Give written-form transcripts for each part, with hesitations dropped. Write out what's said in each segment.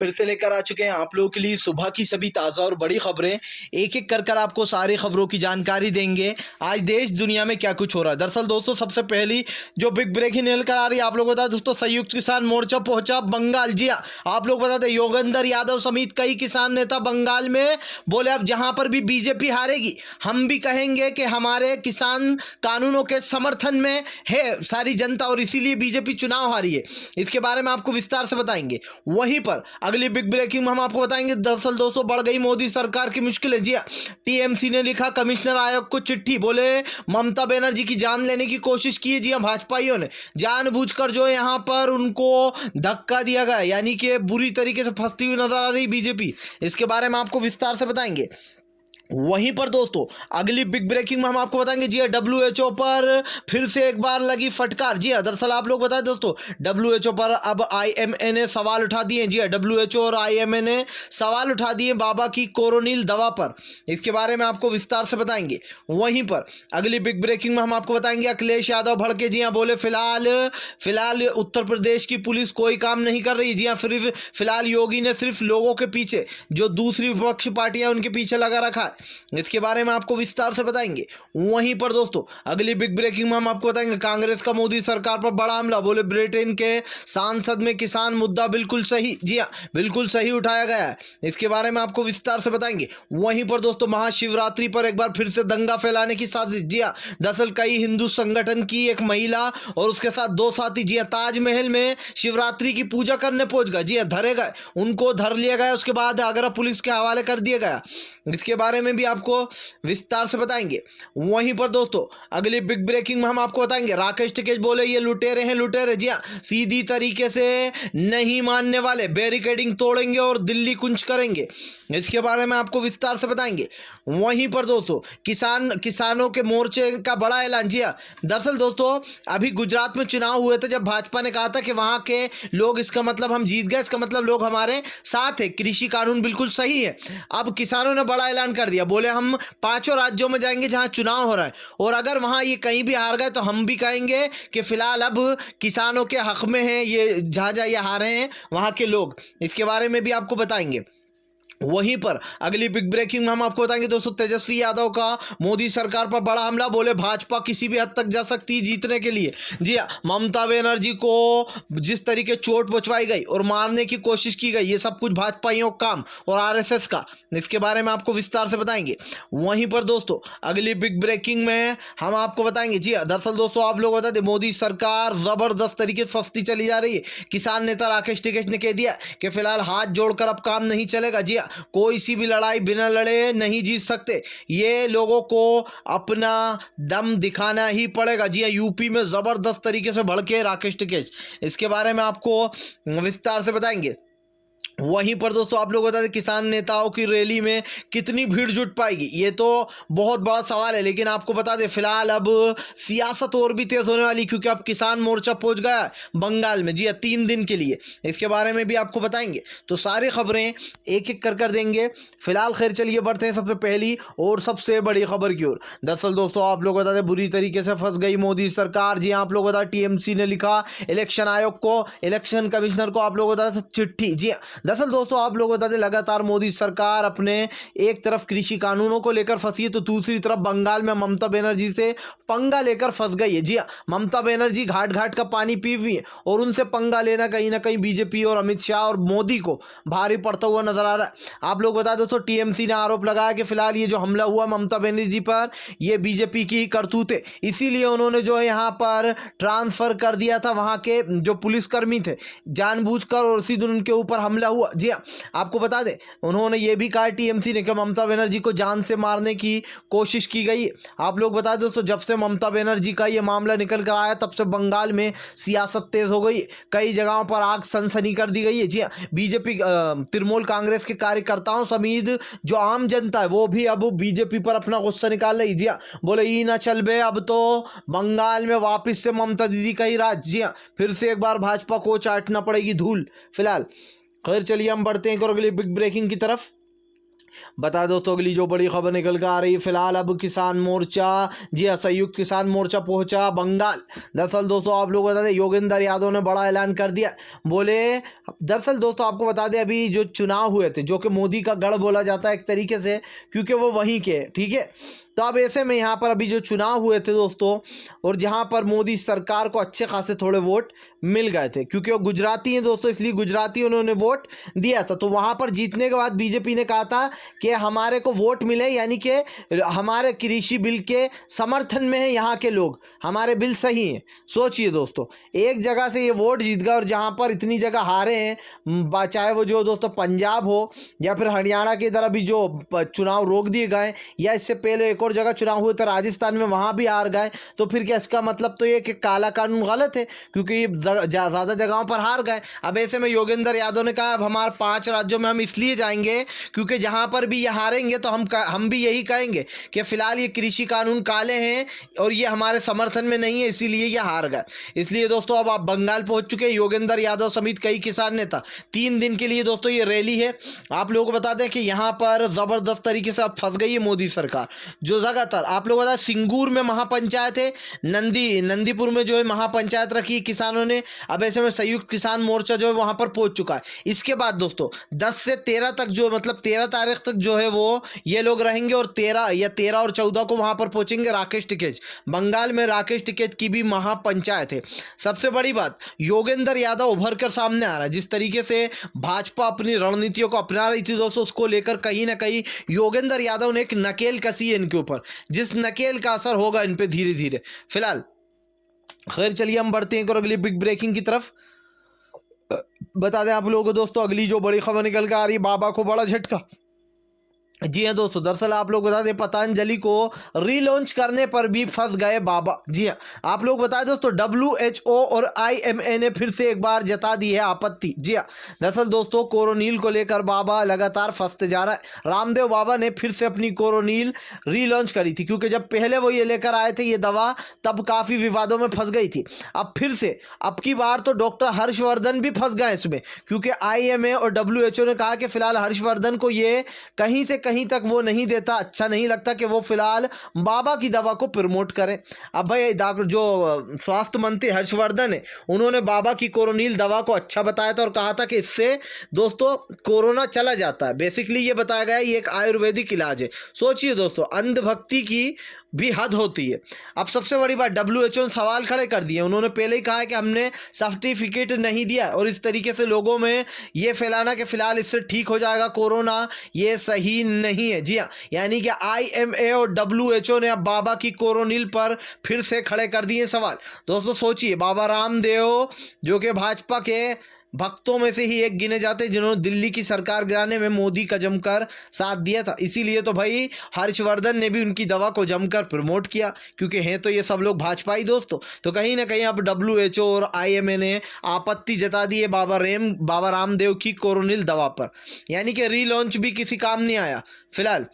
फिर से लेकर आ चुके हैं आप लोगों के लिए सुबह की सभी ताज़ा और बड़ी खबरें। एक एक कर कर आपको सारी खबरों की जानकारी देंगे। आज देश दुनिया में क्या कुछ हो रहा है। दरअसल दोस्तों सबसे पहली जो बिग ब्रेकिंग निकल कर आ रही है आप लोगों को बता दें दोस्तों, संयुक्त किसान मोर्चा पहुंचा बंगाल। जी हाँ, आप लोग बता दें योगेंद्र यादव समेत कई किसान नेता बंगाल में बोले अब जहां पर भी बीजेपी हारेगी हम भी कहेंगे कि हमारे किसान कानूनों के समर्थन में है सारी जनता और इसीलिए बीजेपी चुनाव हारी है। इसके बारे में आपको विस्तार से बताएंगे। वहीं पर अगली बिग ब्रेकिंग में हम आपको बताएंगे दरअसल दोस्तों बढ़ गई मोदी सरकार की मुश्किलें। जी टीएमसी ने लिखा कमिश्नर आयोग को चिट्ठी, बोले ममता बनर्जी की जान लेने की कोशिश की है। जी भाजपाइयों ने जानबूझकर जो यहां पर उनको धक्का दिया गया, यानी कि बुरी तरीके से फंसती हुई नजर आ रही बीजेपी। इसके बारे में आपको विस्तार से बताएंगे। वहीं पर दोस्तों अगली बिग ब्रेकिंग में हम आपको बताएंगे जी डब्ल्यूएचओ पर फिर से एक बार लगी फटकार। जी दरअसल आप लोग बताएं दोस्तों डब्ल्यूएचओ पर अब आईएमए ने सवाल उठा दिए। जी डब्ल्यूएचओ और आईएमए ने सवाल उठा दिए बाबा की कोरोनिल दवा पर। इसके बारे में आपको विस्तार से बताएंगे। वहीं पर अगली बिग ब्रेकिंग में हम आपको बताएंगे अखिलेश यादव भड़के। जी हाँ, बोले फिलहाल उत्तर प्रदेश की पुलिस कोई काम नहीं कर रही। जी हाँ, फिलहाल योगी ने सिर्फ लोगों के पीछे जो दूसरी विपक्ष पार्टियां उनके पीछे लगा रखा है। इसके बारे में आपको विस्तार से बताएंगे। वहीं पर दोस्तों अगली बिग ब्रेकिंग में हम आपको बताएंगे कांग्रेस का मोदी सरकार पर बड़ा हमला। बोले ब्रिटेन के सांसद में किसान मुद्दा बिल्कुल सही, जी हाँ बिल्कुल सही उठाया गया है। इसके बारे में आपको विस्तार से बताएंगे। वहीं पर दोस्तों महाशिवरात्रि पर एक बार फिर से दंगा फैलाने की साजिश। जी हाँ, दरअसल कई हिंदू संगठन की एक महिला और उसके साथ दो साथी जी हाँ ताजमहल में शिवरात्रि की पूजा करने पहुंच गए। जी हाँ, धरे गए, उनको धर लिया गया, उसके बाद आगरा पुलिस के हवाले कर दिया गया। इसके बारे में भी आपको विस्तार से बताएंगे। वहीं पर दोस्तों अगली बिग ब्रेकिंग में हम आपको बताएंगे राकेश टिकैत बोले ये लुटेरे हैं लुटेरे। जी हाँ, सीधी तरीके से नहीं मानने वाले, बैरिकेडिंग तोड़ेंगे और दिल्ली कुंज करेंगे। इसके बारे में आपको विस्तार से बताएंगे। वहीं पर दोस्तों किसानों के मोर्चे का बड़ा ऐलान। जी हाँ, दरअसल दोस्तों अभी गुजरात में चुनाव हुए थे, जब भाजपा ने कहा था कि वहां के लोग, इसका मतलब हम जीत गए, इसका मतलब लोग हमारे साथ है, कृषि कानून बिल्कुल सही है। अब किसानों ने बड़ा ऐलान कर दिया, बोले हम 5 राज्यों में जाएंगे जहां चुनाव हो रहा है और अगर वहां ये कहीं भी हार गए तो हम भी कहेंगे कि फिलहाल अब किसानों के हक में हैं ये, जहां जहां ये हारे हैं वहां के लोग। इसके बारे में भी आपको बताएंगे। वहीं पर अगली बिग ब्रेकिंग में हम आपको बताएंगे दोस्तों तेजस्वी यादव का मोदी सरकार पर बड़ा हमला। बोले भाजपा किसी भी हद तक जा सकती है जीतने के लिए। जी हाँ, ममता बनर्जी को जिस तरीके चोट पहुंचवाई गई और मारने की कोशिश की गई, ये सब कुछ भाजपाइयों का काम और आरएसएस का। इसके बारे में आपको विस्तार से बताएंगे। वहीं पर दोस्तों अगली बिग ब्रेकिंग में हम आपको बताएंगे। जी हाँ, दरअसल दोस्तों आप लोग बता दें मोदी सरकार जबरदस्त तरीके से फंसती चली जा रही है। किसान नेता राकेश टिकैत ने कह दिया कि फिलहाल हाथ जोड़कर अब काम नहीं चलेगा। जी हाँ, कोई सी भी लड़ाई बिना लड़े नहीं जीत सकते, ये लोगों को अपना दम दिखाना ही पड़ेगा। जी हाँ, यूपी में जबरदस्त तरीके से भड़के राकेश टिकैत। इसके बारे में आपको विस्तार से बताएंगे। वहीं पर दोस्तों आप लोग बता दें किसान नेताओं की रैली में कितनी भीड़ जुट पाएगी, ये तो बहुत बड़ा सवाल है। लेकिन आपको बता दें फिलहाल अब सियासत और भी तेज होने वाली, क्योंकि अब किसान मोर्चा पहुंच गया है बंगाल में। जी हाँ, 3 दिन के लिए। इसके बारे में भी आपको बताएंगे। तो सारी खबरें एक एक कर देंगे। फिलहाल खैर चलिए बढ़ते हैं सबसे पहली और सबसे बड़ी खबर की ओर। दरअसल दोस्तों आप लोग बता दें बुरी तरीके से फंस गई मोदी सरकार। जी आप लोग बता टीएमसी ने लिखा इलेक्शन आयोग को, इलेक्शन कमिश्नर को आप लोग बता चिट्ठी। जी दरअसल दोस्तों आप लोग बता दें लगातार मोदी सरकार अपने एक तरफ कृषि कानूनों को लेकर फंसी है तो दूसरी तरफ बंगाल में ममता बनर्जी से पंगा लेकर फंस गई है। जी हाँ, ममता बनर्जी घाट घाट का पानी पी हुई है और उनसे पंगा लेना कहीं ना कहीं बीजेपी और अमित शाह और मोदी को भारी पड़ता हुआ नजर आ रहा है। आप लोग बता दोस्तों टीएमसी ने आरोप लगाया कि फिलहाल ये जो हमला हुआ ममता बनर्जी पर ये बीजेपी की करतूत है, इसीलिए उन्होंने जो है यहाँ पर ट्रांसफर कर दिया था वहाँ के जो पुलिसकर्मी थे जानबूझकर और उसी दिन उनके ऊपर हमला हुआ। जी हाँ, आपको बता दें उन्होंने ये भी कहा टीएमसी ने कि ममता बनर्जी को जान से मारने की कोशिश की गई। आप लोग बता दें दोस्तों जब से ममता बनर्जी का ये मामला निकल कर आया तब से बंगाल में सियासत तेज हो गई, कई जगहों पर आग सनसनी कर दी गई है। जी हाँ, बीजेपी तृणमूल कांग्रेस के कार्यकर्ताओं समेत जो आम जनता है वो भी अब बीजेपी पर अपना गुस्सा निकाल रही। जी हाँ, बोले ई ना चल बे, अब तो बंगाल में वापस से ममता दीदी का ही राज। जी हाँ, फिर से एक बार भाजपा को चाटना पड़ेगी धूल। फिलहाल खैर चलिए हम बढ़ते हैं और अगली बिग ब्रेकिंग की तरफ। बता दोस्तों अगली जो बड़ी खबर निकल कर आ रही है, फिलहाल अब किसान मोर्चा, जी हाँ, संयुक्त किसान मोर्चा पहुंचा बंगाल। दरअसल दोस्तों आप लोग बता दें, योगेंद्र यादव ने बड़ा ऐलान कर दिया। बोले, दरअसल दोस्तों आपको बता दें, अभी जो चुनाव हुए थे, जो कि मोदी का गढ़ बोला जाता है एक तरीके से, क्योंकि वो वहीं के, ठीक है। तो अब ऐसे में यहाँ पर अभी जो चुनाव हुए थे दोस्तों, और जहाँ पर मोदी सरकार को अच्छे खासे थोड़े वोट मिल गए थे, क्योंकि वो गुजराती हैं दोस्तों, इसलिए गुजराती उन्होंने वोट दिया था। तो वहाँ पर जीतने के बाद बीजेपी ने कहा था कि हमारे को वोट मिले, यानी कि हमारे कृषि बिल के समर्थन में है यहाँ के लोग, हमारे बिल सही हैं। सोचिए दोस्तों, एक जगह से ये वोट जीत गए, और जहाँ पर इतनी जगह हारे हैं, चाहे वो जो दोस्तों पंजाब हो या फिर हरियाणा की तरह भी जो चुनाव रोक दिए गए, या इससे पहले एक और जगह चुनाव हुए थे राजस्थान में, वहाँ भी हार गए। तो फिर क्या इसका मतलब तो ये कि काला कानून गलत है, क्योंकि ये ज़्यादा जगहों पर हार गए। अब ऐसे में योगेंद्र यादव ने कहा अब हमारे 5 राज्यों में हम इसलिए जाएंगे क्योंकि जहाँ पर भी ये हारेंगे तो हम भी यही कहेंगे कि फिलहाल ये कृषि कानून काले हैं और ये हमारे समर्थन में नहीं है, इसीलिए ये हार गए। इसलिए दोस्तों अब आप बंगाल पहुंच चुके हैं योगेंद्र यादव समेत कई किसान नेता। 3 दिन के लिए दोस्तों ये रैली है। आप लोगों को बता दें कि यहाँ पर ज़बरदस्त तरीके से अब फंस गई है मोदी सरकार। जो लगातार आप लोग बता, सिंगूर में महापंचायत है, नंदीपुर में जो है महापंचायत रखी किसानों ने। अब ऐसे में संयुक्त किसान मोर्चा जो है वहाँ पर पहुँच चुका है। इसके बाद दोस्तों 10 से 13 तक जो मतलब 13 तारीख तक जो है वो ये लोग रहेंगे, और 13 और 14 को वहाँ पर पहुँचेंगे राकेश टिकैत। बंगाल में राकेश टिकैत की भी महापंचायत है। सबसे बड़ी बात, योगेंद्र यादव उभर कर सामने आ रहा है। जिस तरीके से भाजपा अपनी रणनीतियों को अपना रही थी दोस्तों, उसको लेकर कहीं ना कहीं योगेंद्र यादव ने एक नकेल कसी है इनके ऊपर, जिस नकेल का असर होगा इन पे धीरे धीरे। फिलहाल खैर चलिए हम बढ़ते हैं और अगली बिग ब्रेकिंग की तरफ। बता दें आप लोगों को दोस्तों, अगली जो बड़ी खबर निकल कर आ रही है, बाबा को बड़ा झटका। जी हाँ दोस्तों, दरअसल आप लोग बता दें, पतंजलि को रीलॉन्च करने पर भी फंस गए बाबा। जी हाँ, आप लोग बताएं दोस्तों, WHO और IMA ने फिर से एक बार जता दी है आपत्ति। जी हाँ, दरअसल दोस्तों कोरोनिल को लेकर बाबा लगातार फंसते जा रहा है। रामदेव बाबा ने फिर से अपनी कोरोनिल रीलॉन्च करी थी, क्योंकि जब पहले वो ये लेकर आए थे ये दवा, तब काफ़ी विवादों में फंस गई थी। अब फिर से अब की बार तो डॉक्टर हर्षवर्धन भी फंस गए इसमें, क्योंकि IMA और WHO ने कहा कि फिलहाल हर्षवर्धन को ये कहीं तक वो नहीं देता, अच्छा नहीं लगता कि वो फिलहाल बाबा की दवा को प्रमोट करें। अब भाई डॉक्टर जो स्वास्थ्य मंत्री हर्षवर्धन है, उन्होंने बाबा की कोरोनिल दवा को अच्छा बताया था और कहा था कि इससे दोस्तों कोरोना चला जाता है। बेसिकली ये बताया गया ये एक आयुर्वेदिक इलाज है। सोचिए दोस्तों, अंधभक्ति की भी हद होती है। अब सबसे बड़ी बात, WHO ने सवाल खड़े कर दिए। उन्होंने पहले ही कहा है कि हमने सर्टिफिकेट नहीं दिया, और इस तरीके से लोगों में ये फैलाना कि फिलहाल इससे ठीक हो जाएगा कोरोना, ये सही नहीं है। जी हाँ, यानी कि IMA और WHO ने अब बाबा की कोरोनिल पर फिर से खड़े कर दिए सवाल। दोस्तों सोचिए, बाबा रामदेव जो कि भाजपा के भक्तों में से ही एक गिने जाते हैं, जिन्होंने दिल्ली की सरकार गिराने में मोदी का जमकर साथ दिया था। इसीलिए तो भाई हर्षवर्धन ने भी उनकी दवा को जमकर प्रमोट किया, क्योंकि हैं तो ये सब लोग भाजपाई दोस्तों। तो कहीं ना कहीं अब WHO और IMA ने आपत्ति जता दी है बाबा रामदेव की कोरोनिल दवा पर, यानी कि रीलॉन्च भी किसी काम नहीं आया फिलहाल।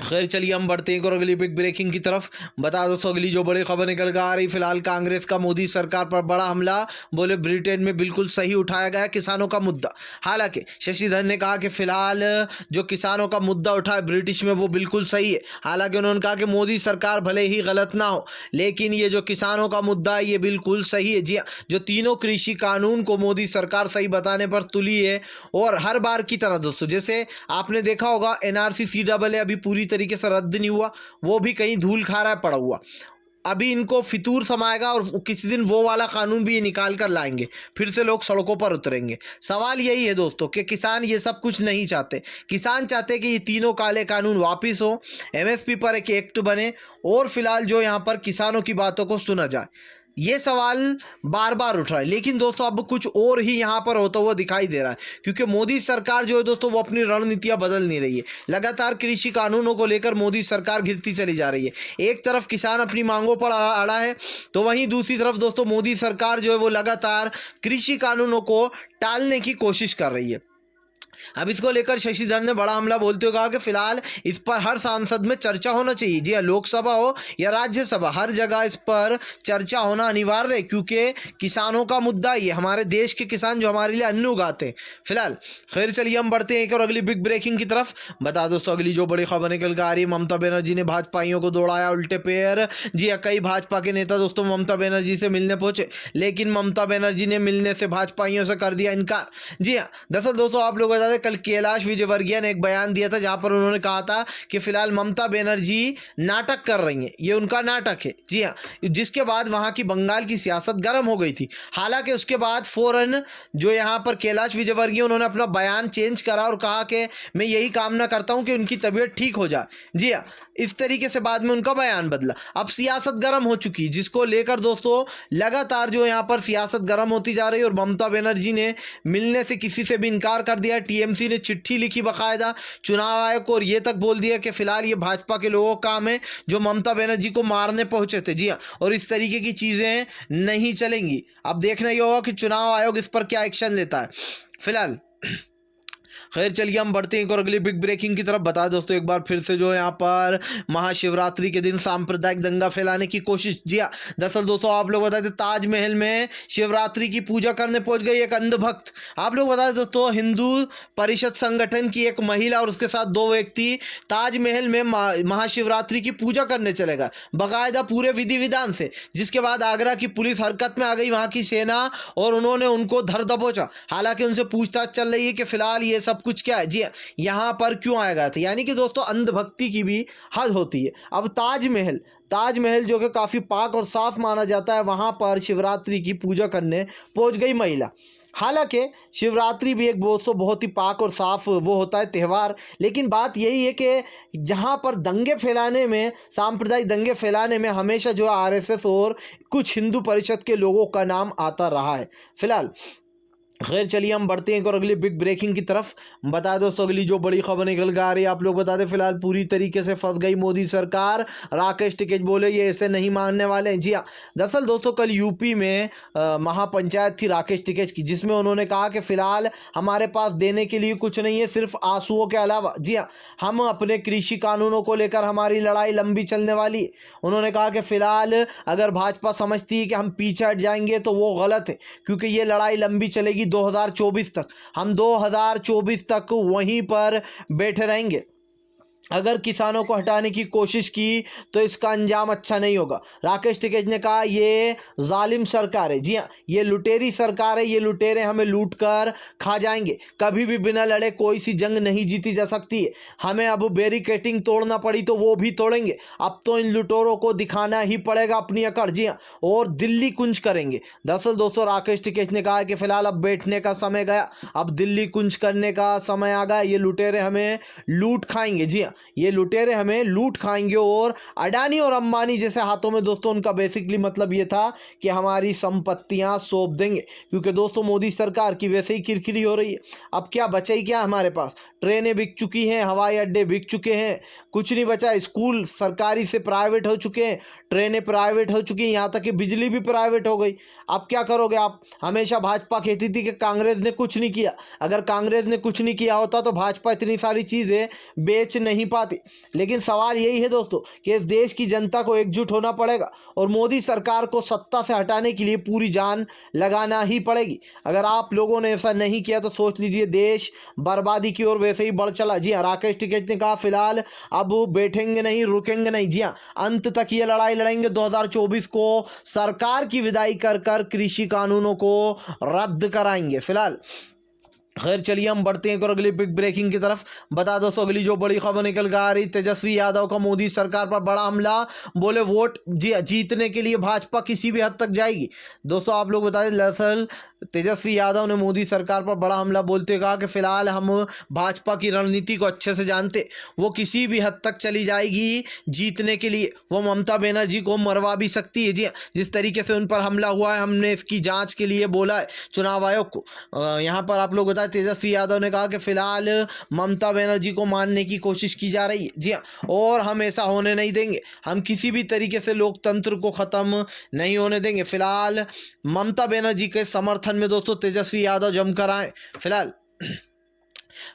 खैर चलिए हम बढ़ते हैं और अगली बिग ब्रेकिंग की तरफ। बता दो अगली जो बड़ी खबर निकल कर आ रही, फिलहाल कांग्रेस का मोदी सरकार पर बड़ा हमला। बोले ब्रिटेन में बिल्कुल सही उठाया गया किसानों का मुद्दा। हालांकि शशिधर ने कहा कि फिलहाल जो किसानों का मुद्दा उठा है ब्रिटिश में वो बिल्कुल सही है। हालांकि उन्होंने कहा कि मोदी सरकार भले ही गलत ना हो, लेकिन ये जो किसानों का मुद्दा है ये बिल्कुल सही है। जी हाँ, जो तीनों कृषि कानून को मोदी सरकार सही बताने पर तुली है। और हर बार की तरह दोस्तों, जैसे आपने देखा होगा NRC CAA अभी पूरी तरीके से रद्द नहीं हुआ, वो भी कहीं धूल खा रहा है पड़ा हुआ। अभी इनको फितूर समाएगा और किसी दिन वो वाला कानून भी ये निकाल कर लाएंगे, फिर से लोग सड़कों पर उतरेंगे। सवाल यही है दोस्तों कि किसान ये सब कुछ नहीं चाहते। किसान चाहते कि ये तीनों काले कानून वापिस हो, MSP पर एक एक्ट बने, और फिलहाल जो यहाँ पर किसानों की बातों को सुना जाए। ये सवाल बार बार उठ रहा है, लेकिन दोस्तों अब कुछ और ही यहाँ पर होता हुआ दिखाई दे रहा है, क्योंकि मोदी सरकार जो है दोस्तों वो अपनी रणनीतियाँ बदल नहीं रही है। लगातार कृषि कानूनों को लेकर मोदी सरकार घिरती चली जा रही है। एक तरफ किसान अपनी मांगों पर अड़ा है, तो वहीं दूसरी तरफ दोस्तों मोदी सरकार जो है वो लगातार कृषि कानूनों को टालने की कोशिश कर रही है। अब इसको लेकर शशिधर ने बड़ा हमला बोलते हुए कहा कि फिलहाल इस पर हर सांसद में चर्चा होना चाहिए। जी हाँ, लोकसभा हो या राज्यसभा, हर जगह इस पर चर्चा होना अनिवार्य है, क्योंकि किसानों का मुद्दा ये, हमारे देश के किसान जो हमारे लिए अन्न उगाते हैं। फिलहाल खैर चलिए हम बढ़ते हैं एक और अगली बिग ब्रेकिंग की तरफ। बता दोस्तों अगली जो बड़ी खबर निकल कर आ रही है, ममता बनर्जी ने भाजपाइयों को दौड़ाया उल्टे पैर। जी हाँ, कई भाजपा के नेता दोस्तों ममता बनर्जी से मिलने पहुंचे, लेकिन ममता बनर्जी ने मिलने से भाजपाइयों से कर दिया इनकार। जी हाँ, दरअसल दोस्तों आप लोग बता दें, कल कैलाश विजयवर्गीय ने एक बयान दिया था जहां पर उन्होंने कहा था कि फिलहाल ममता बनर्जी नाटक कर रही हैं, ये उनका नाटक है। जी हाँ, जिसके बाद वहां की बंगाल की सियासत गर्म हो गई थी। हालांकि उसके बाद फौरन जो यहां पर कैलाश विजयवर्गीय उन्होंने अपना बयान चेंज करा और कहा कि मैं यही कामना करता हूं कि उनकी तबीयत ठीक हो जाए। जी हाँ, इस तरीके से बाद में उनका बयान बदला। अब सियासत गर्म हो चुकी, जिसको लेकर दोस्तों लगातार जो यहाँ पर सियासत गर्म होती जा रही है और ममता बनर्जी ने मिलने से किसी से भी इनकार कर दिया। टीएमसी ने चिट्ठी लिखी बाकायदा चुनाव आयोग को और ये तक बोल दिया कि फिलहाल ये भाजपा के लोगों का काम है जो ममता बनर्जी को मारने पहुंचे थे। जी हाँ, और इस तरीके की चीज़ें नहीं चलेंगी। अब देखना ये होगा कि चुनाव आयोग इस पर क्या एक्शन लेता है। फिलहाल खैर चलिए हम बढ़ते हैं एक और अगली बिग ब्रेकिंग की तरफ। बता दोस्तों एक बार फिर से जो यहाँ पर महाशिवरात्रि के दिन सांप्रदायिक दंगा फैलाने की कोशिश। जी हाँ, दरअसल दोस्तों आप लोग बता दें, ताजमहल में शिवरात्रि की पूजा करने पहुंच गई एक अंधभक्त। आप लोग बता दें दोस्तों, हिंदू परिषद संगठन की एक महिला और उसके साथ 2 व्यक्ति ताजमहल में महाशिवरात्रि की पूजा करने चले गए बाकायदा पूरे विधि विधान से। जिसके बाद आगरा की पुलिस हरकत में आ गई, वहाँ की सेना, और उन्होंने उनको धर दबोचा। हालांकि उनसे पूछताछ चल रही है कि फिलहाल ये सब कुछ क्या है। जी यहाँ पर क्यों आया गया था, यानी कि दोस्तों अंधभक्ति की भी हद होती है। अब ताजमहल जो कि काफ़ी पाक और साफ माना जाता है, वहाँ पर शिवरात्रि की पूजा करने पहुँच गई महिला। हालांकि शिवरात्रि भी एक बहुत ही पाक और साफ वो होता है त्यौहार, लेकिन बात यही है कि यहाँ पर दंगे फैलाने में, सांप्रदायिक दंगे फैलाने में हमेशा जो आरएसएस और कुछ हिंदू परिषद के लोगों का नाम आता रहा है। फिलहाल खैर चलिए हम बढ़ते हैं और अगली बिग ब्रेकिंग की तरफ। बता दोस्तों अगली जो बड़ी खबर निकल कर आ रही है, आप लोग बता दें फिलहाल पूरी तरीके से फंस गई मोदी सरकार। राकेश टिकैत बोले ये ऐसे नहीं मानने वाले हैं। जी हाँ, दरअसल दोस्तों कल यूपी में महापंचायत थी राकेश टिकैत की, जिसमें उन्होंने कहा कि फिलहाल हमारे पास देने के लिए कुछ नहीं है सिर्फ आंसुओं के अलावा। जी हाँ, हम अपने कृषि कानूनों को लेकर हमारी लड़ाई लंबी चलने वाली है। उन्होंने कहा कि फिलहाल अगर भाजपा समझती है कि हम पीछे हट जाएंगे तो वो गलत है, क्योंकि ये लड़ाई लंबी चलेगी 2024 तक। हम 2024 तक वहीं पर बैठे रहेंगे। अगर किसानों को हटाने की कोशिश की तो इसका अंजाम अच्छा नहीं होगा। राकेश टिकैत ने कहा ये जालिम सरकार है। जी हाँ, ये लुटेरी सरकार है, ये लुटेरे हमें लूट कर खा जाएंगे। कभी भी बिना लड़े कोई सी जंग नहीं जीती जा सकती है। हमें अब बैरिकेडिंग तोड़ना पड़ी तो वो भी तोड़ेंगे। अब तो इन लुटेरों को दिखाना ही पड़ेगा अपनी अकड़। जी हाँ, और दिल्ली कुंज करेंगे। दरअसल दोस्तों राकेश टिकैत ने कहा कि फिलहाल अब बैठने का समय गया, अब दिल्ली कुंज करने का समय आ गया। ये लुटेरे हमें लूट खाएंगे। जी हाँ, ये लुटेरे हमें लूट खाएंगे। और अडानी और अंबानी जैसे हाथों में दोस्तों उनका बेसिकली मतलब ये था कि हमारी संपत्तियां सौंप देंगे, क्योंकि दोस्तों मोदी सरकार की वैसे ही किरकिरी हो रही है। अब क्या बचा ही क्या हमारे पास, ट्रेनें बिक चुकी हैं, हवाई अड्डे बिक चुके हैं, कुछ नहीं बचा। स्कूल सरकारी से प्राइवेट हो चुके हैं, ट्रेनें प्राइवेट हो चुकी हैं, यहाँ तक कि बिजली भी प्राइवेट हो गई। अब क्या करोगे आप। हमेशा भाजपा कहती थी कि कांग्रेस ने कुछ नहीं किया। अगर कांग्रेस ने कुछ नहीं किया होता तो भाजपा इतनी सारी चीज़ें बेच नहीं पाती। लेकिन सवाल यही है दोस्तों कि इस देश की जनता को एकजुट होना पड़ेगा और मोदी सरकार को सत्ता से हटाने के लिए पूरी जान लगाना ही पड़ेगी। अगर आप लोगों ने ऐसा नहीं किया तो सोच लीजिए देश बर्बादी की ओर वैसे ही बढ़ चला। जी हाँ, राकेश टिकैत ने कहा फिलहाल अब बैठेंगे नहीं, रुकेंगे नहीं। जी हाँ, अंत तक ये लड़ाई लड़ेंगे। 2024 को सरकार की विदाई कर कर कृषि कानूनों को रद्द कराएंगे। फिलहाल खैर चलिए हम बढ़ते हैं और अगली बिग ब्रेकिंग की तरफ। बता दोस्तों अगली जो बड़ी खबर निकल कर आ रही, तेजस्वी यादव का मोदी सरकार पर बड़ा हमला। बोले वोट जीतने के लिए भाजपा किसी भी हद तक जाएगी। दोस्तों आप लोग बता दें दरअसल तेजस्वी यादव ने मोदी सरकार पर बड़ा हमला बोलते कहा कि फिलहाल हम भाजपा की रणनीति को अच्छे से जानते, वो किसी भी हद तक चली जाएगी जीतने के लिए। वो ममता बनर्जी को मरवा भी सकती है। जी जिस तरीके से उन पर हमला हुआ है, हमने इसकी जांच के लिए बोला है चुनाव आयोग को। यहाँ पर आप लोग बताएं तेजस्वी यादव ने कहा कि फिलहाल ममता बनर्जी को मारने की कोशिश की जा रही है। जी हाँ, और हम ऐसा होने नहीं देंगे। हम किसी भी तरीके से लोकतंत्र को ख़त्म नहीं होने देंगे। फिलहाल ममता बनर्जी के समर्थन में दोस्तों तेजस्वी यादव जमकर आए। फिलहाल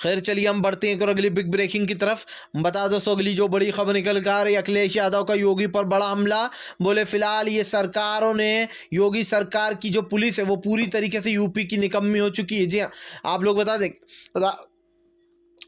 खैर चलिए हम बढ़ते हैं और अगली बिग ब्रेकिंग की तरफ। बता दोस्तों अगली जो बड़ी खबर निकल कर आ रही है, अखिलेश यादव का योगी पर बड़ा हमला। बोले फिलहाल ये सरकारों ने, योगी सरकार की जो पुलिस है वो पूरी तरीके से यूपी की निकम्मी हो चुकी है। जी हाँ, आप लोग बता दें,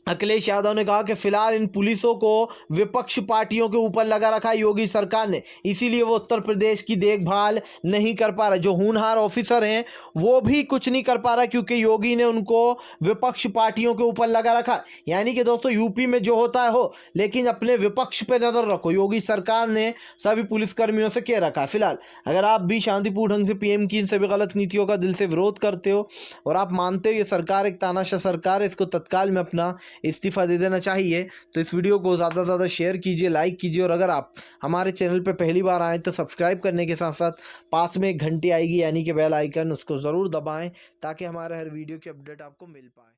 अखिलेश यादव ने कहा कि फिलहाल इन पुलिसों को विपक्ष पार्टियों के ऊपर लगा रखा है योगी सरकार ने, इसीलिए वो उत्तर प्रदेश की देखभाल नहीं कर पा रहा। जो होनहार ऑफिसर हैं वो भी कुछ नहीं कर पा रहा क्योंकि योगी ने उनको विपक्ष पार्टियों के ऊपर लगा रखा। यानी कि दोस्तों यूपी में जो होता है हो, लेकिन अपने विपक्ष पे नजर रखो। योगी सरकार ने सभी पुलिसकर्मियों से कह रखा है। फिलहाल अगर आप भी शांतिपूर्ण ढंग से पीएम की इन सभी गलत नीतियों का दिल से विरोध करते हो और आप मानते हो ये सरकार एक तानाशाह सरकार है, इसको तत्काल में अपना इस्तीफा दे देना चाहिए, तो इस वीडियो को ज़्यादा से ज़्यादा शेयर कीजिए, लाइक कीजिए, और अगर आप हमारे चैनल पर पहली बार आएँ तो सब्सक्राइब करने के साथ साथ पास में एक घंटी आएगी यानी कि बेल आइकन, उसको ज़रूर दबाएं ताकि हमारे हर वीडियो की अपडेट आपको मिल पाए।